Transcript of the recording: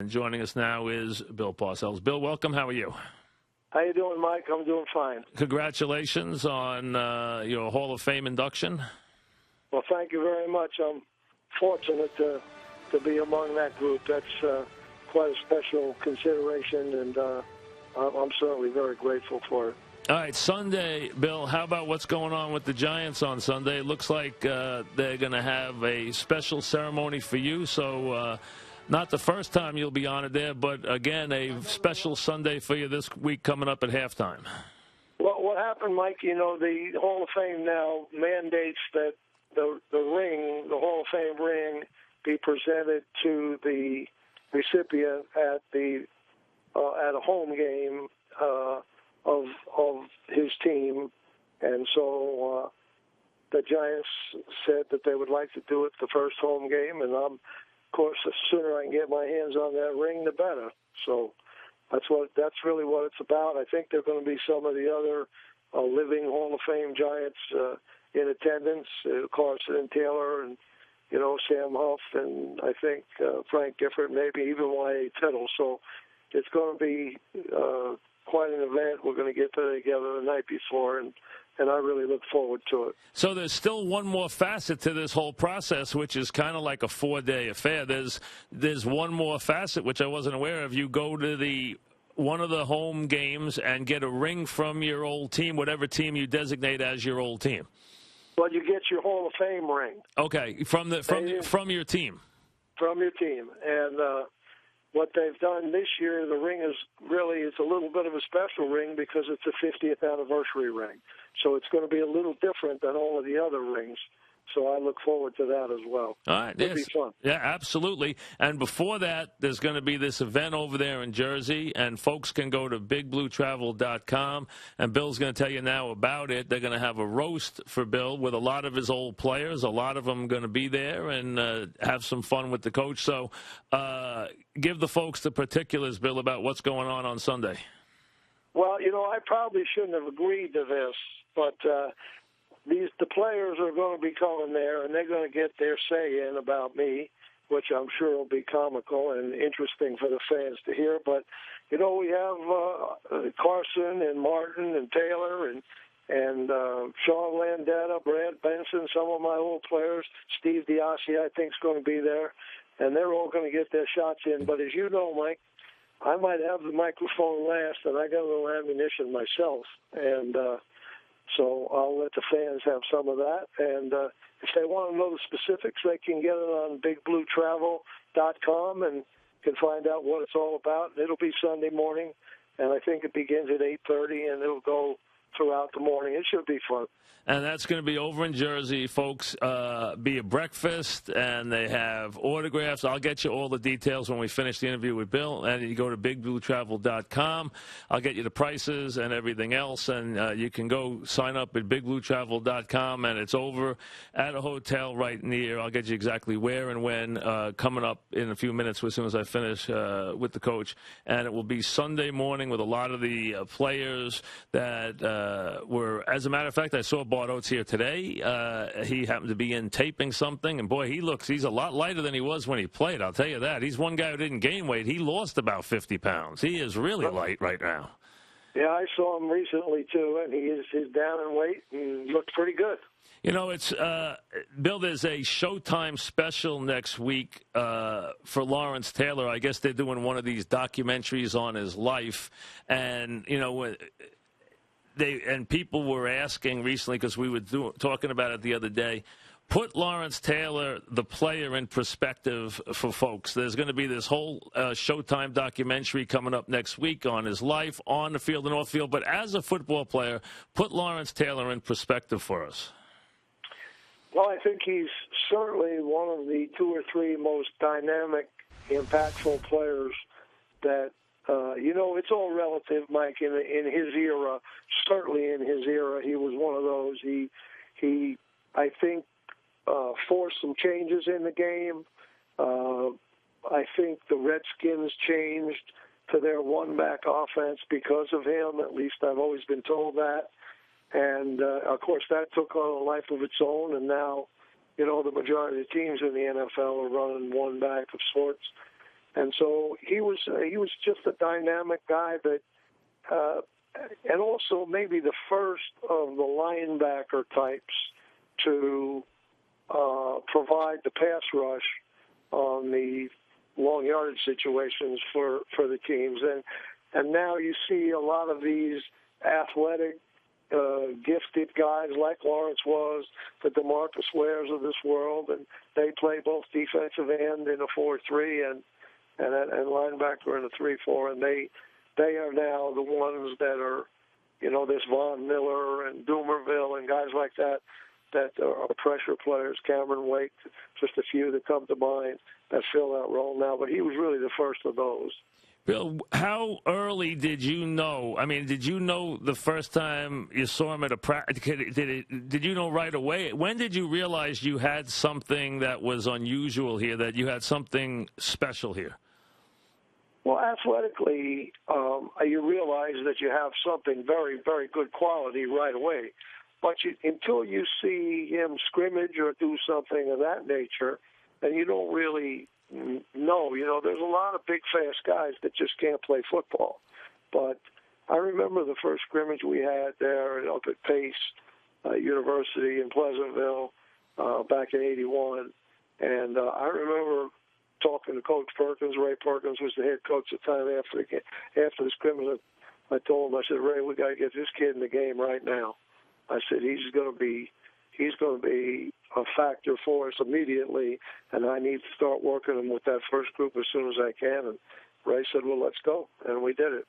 And joining us now is Bill Parcells. Bill, welcome. How are you? How you doing, Mike? I'm doing fine. Congratulations on your Hall of Fame induction. Well, thank you very much. I'm fortunate to be among that group. That's quite a special consideration, and I'm certainly very grateful for it. All right, Sunday, Bill, how about what's going on with the Giants on Sunday? It looks like they're going to have a special ceremony for you, so not the first time you'll be honored there, but, again, a special Sunday for you this week coming up at halftime. Well, what happened, Mike, the Hall of Fame now mandates that the ring, the Hall of Fame ring, be presented to the recipient at a home game of his team. And so the Giants said that they would like to do it the first home game, and of course, the sooner I can get my hands on that ring, the better. So that's really what it's about. I think there are going to be some of the other living Hall of Fame Giants in attendance, Carson and Taylor, and Sam Huff, and I think Frank Gifford, maybe even Y.A. Tittle. So it's going to be quite an event. We're going to get together the night before, and I really look forward to it. So there's still one more facet to this whole process, which is kind of like a 4-day affair. There's one more facet, which I wasn't aware of. You go to one of the home games and get a ring from your old team, whatever team you designate as your old team. Well, you get your Hall of Fame ring. Okay, from your team. From your team. And what they've done this year, the ring it's a little bit of a special ring because it's a 50th anniversary ring. So it's going to be a little different than all of the other rings. So I look forward to that as well. All right. It'll be fun. Yeah, absolutely. And before that, there's going to be this event over there in Jersey, and folks can go to bigbluetravel.com, and Bill's going to tell you now about it. They're going to have a roast for Bill with a lot of his old players. A lot of them going to be there and have some fun with the coach. So give the folks the particulars, Bill, about what's going on Sunday. Well, I probably shouldn't have agreed to this, but the players are going to be coming there, and they're going to get their say in about me, which I'm sure will be comical and interesting for the fans to hear. But, we have Carson and Martin and Taylor and Sean Landetta, Brad Benson, some of my old players. Steve Diassi, I think, is going to be there, and they're all going to get their shots in. But as you know, Mike, I might have the microphone last, and I got a little ammunition myself, and so I'll let the fans have some of that. And if they want to know the specifics, they can get it on bigbluetravel.com and can find out what it's all about. It'll be Sunday morning, and I think it begins at 8:30, and it'll go throughout the morning. It should be fun. And that's going to be over in Jersey, folks. Be a breakfast, and they have autographs. I'll get you all the details when we finish the interview with Bill. And you go to bigbluetravel.com. I'll get you the prices and everything else. And you can go sign up at bigbluetravel.com, and it's over at a hotel right near. I'll get you exactly where and when, coming up in a few minutes as soon as I finish with the coach. And it will be Sunday morning with a lot of the players that were, as a matter of fact, I saw Bart Oates here today. He happened to be in taping something, and boy, he's a lot lighter than he was when he played, I'll tell you that. He's one guy who didn't gain weight. He lost about 50 pounds. He is really light right now. Yeah, I saw him recently, too, and he's down in weight and looks pretty good. It's Bill, there's a Showtime special next week for Lawrence Taylor. I guess they're doing one of these documentaries on his life, and, people were asking recently, because we were talking about it the other day, put Lawrence Taylor, the player, in perspective for folks. There's going to be this whole Showtime documentary coming up next week on his life, on the field and off field. But as a football player, put Lawrence Taylor in perspective for us. Well, I think he's certainly one of the 2 or 3 most dynamic, impactful players that it's all relative, Mike. In his era, certainly in his era, he was one of those. He I think, forced some changes in the game. I think the Redskins changed to their one-back offense because of him. At least I've always been told that. And, of course, that took on a life of its own, and now, the majority of the teams in the NFL are running one-back of sorts. And so he was just a dynamic guy that, and also maybe the first of the linebacker types to provide the pass rush on the long yardage situations for the teams. And now you see a lot of these athletic, gifted guys like Lawrence was, the DeMarcus Wares of this world, and they play both defensive end in a 4-3 and linebacker in a 3-4, and they are now the ones that are, this Von Miller and Doomerville and guys like that are pressure players. Cameron Wake, just a few that come to mind that fill that role now, but he was really the first of those. Bill, how early did you know? I mean, did you know the first time you saw him at a practice? Did you know right away? When did you realize you had something that was unusual here, that you had something special here? Well, athletically, you realize that you have something very, very good quality right away. But until you see him scrimmage or do something of that nature, and you don't really know. There's a lot of big, fast guys that just can't play football. But I remember the first scrimmage we had there up at Pace University in Pleasantville back in '81. And I remember talking to Coach Perkins. Ray Perkins was the head coach at the time after the scrimmage. I told him, I said, Ray, we got to get this kid in the game right now. I said, he's going to be a factor for us immediately, and I need to start working him with that first group as soon as I can. And Ray said, well, let's go, and we did it.